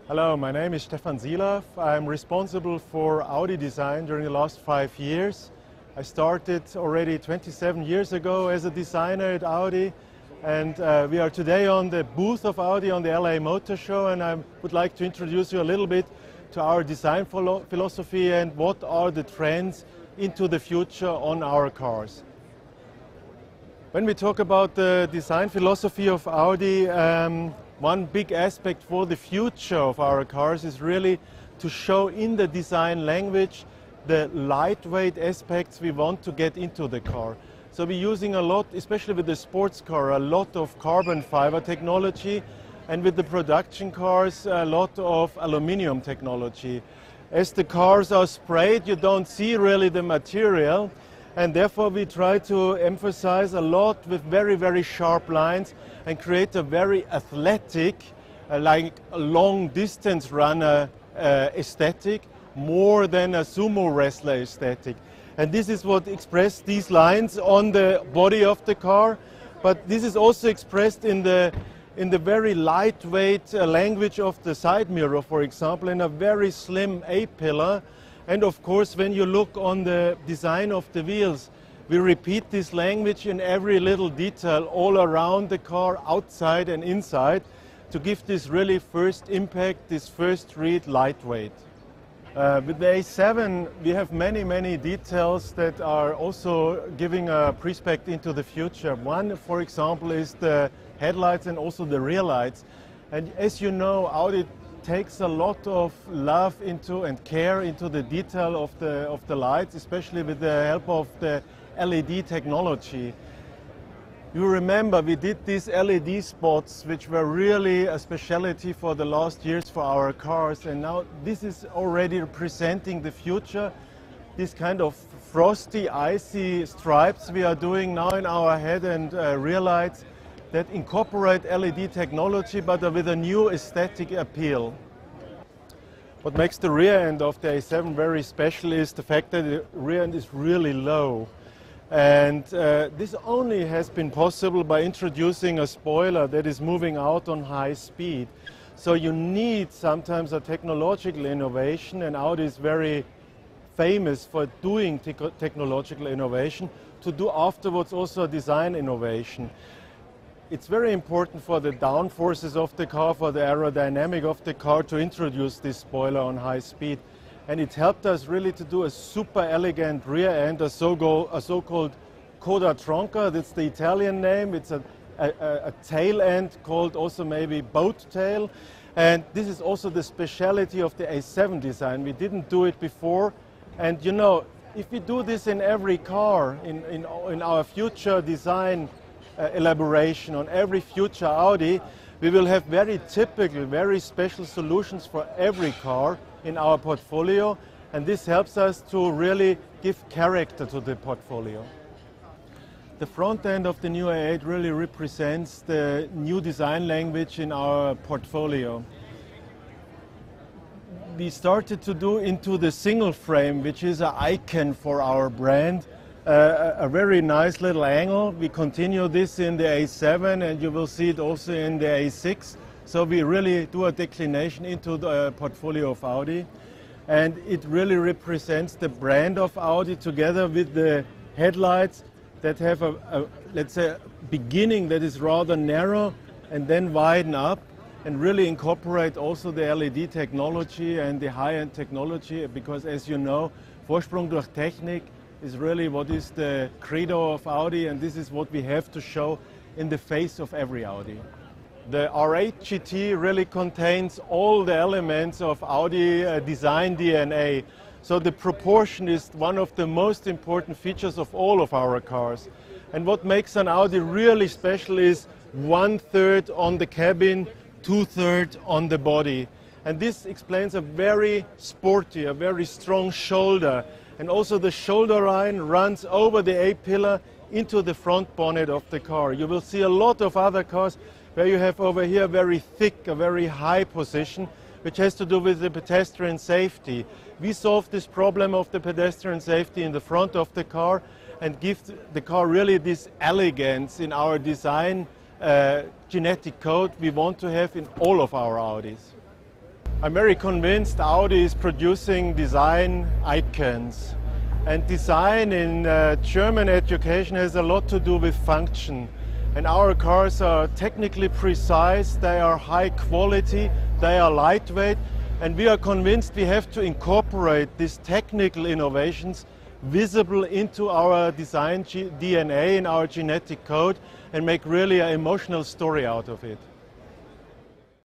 Hello, my name is Stefan Silav. I'm responsible for Audi design during the last 5 years. I started already 27 years ago as a designer at Audi, and we are today on the booth of Audi on the LA Motor Show, and I would like to introduce you a little bit to our design philosophy and what are the trends into the future on our cars. When we talk about the design philosophy of Audi, one big aspect for the future of our cars is really to show in the design language the lightweight aspects we want to get into the car. So we're using a lot, especially with the sports car, a lot of carbon fiber technology, and with the production cars, a lot of aluminum technology. As the cars are sprayed, you don't see really the material, and therefore we try to emphasize a lot with very, very sharp lines and create a very athletic, like a long distance runner aesthetic, more than a sumo wrestler aesthetic. And this is what expressed these lines on the body of the car, but this is also expressed in the very lightweight language of the side mirror, for example, in a very slim A-pillar. And of course, when you look on the design of the wheels, we repeat this language in every little detail all around the car, outside and inside, to give this really first impact, this first read lightweight. With the A7, we have many, many details that are also giving a perspective into the future. One, for example, is the headlights and also the rear lights. And as you know, Audi takes a lot of love into and care into the detail of the lights, especially with the help of the LED technology. You remember we did these LED spots, which were really a specialty for the last years for our cars, and now this is already representing the future. This kind of frosty, icy stripes we are doing now in our head and rear lights that incorporate LED technology but with a new aesthetic appeal. What makes the rear end of the A7 very special is the fact that the rear end is really low. And this only has been possible by introducing a spoiler that is moving out on high speed. So you need sometimes a technological innovation, and Audi is very famous for doing technological innovation, to do afterwards also a design innovation. It's very important for the downforces of the car, for the aerodynamic of the car, to introduce this spoiler on high speed. And it helped us really to do a super elegant rear end, a so-called coda tronca. That's the Italian name. It's a tail end called also maybe boat tail. And this is also the speciality of the A7 design. We didn't do it before. And you know, if we do this in every car, in our future design elaboration on every future Audi, we will have very typical, very special solutions for every car in our portfolio, and this helps us to really give character to the portfolio. The front end of the new A8 really represents the new design language in our portfolio. We started to do into the single frame, which is an icon for our brand, a very nice little angle. We continue this in the A7, and you will see it also in the A6. So we really do a declination into the portfolio of Audi, and it really represents the brand of Audi together with the headlights that have let's say, beginning that is rather narrow and then widen up, and really incorporate also the LED technology and the high-end technology, because as you know, Vorsprung durch Technik is really what is the credo of Audi, and this is what we have to show in the face of every Audi. The R8 GT really contains all the elements of Audi design DNA. So the proportion is one of the most important features of all of our cars. And what makes an Audi really special is 1/3 on the cabin, 2/3 on the body. And this explains a very sporty, a very strong shoulder. And also the shoulder line runs over the A-pillar into the front bonnet of the car. You will see a lot of other cars where you have over here very thick, a very high position, which has to do with the pedestrian safety. We solve this problem of the pedestrian safety in the front of the car and give the car really this elegance in our design genetic code we want to have in all of our Audis. I'm very convinced Audi is producing design icons. And design in German education has a lot to do with function. And our cars are technically precise, they are high quality, they are lightweight, and we are convinced we have to incorporate these technical innovations visible into our design DNA, in our genetic code, and make really an emotional story out of it.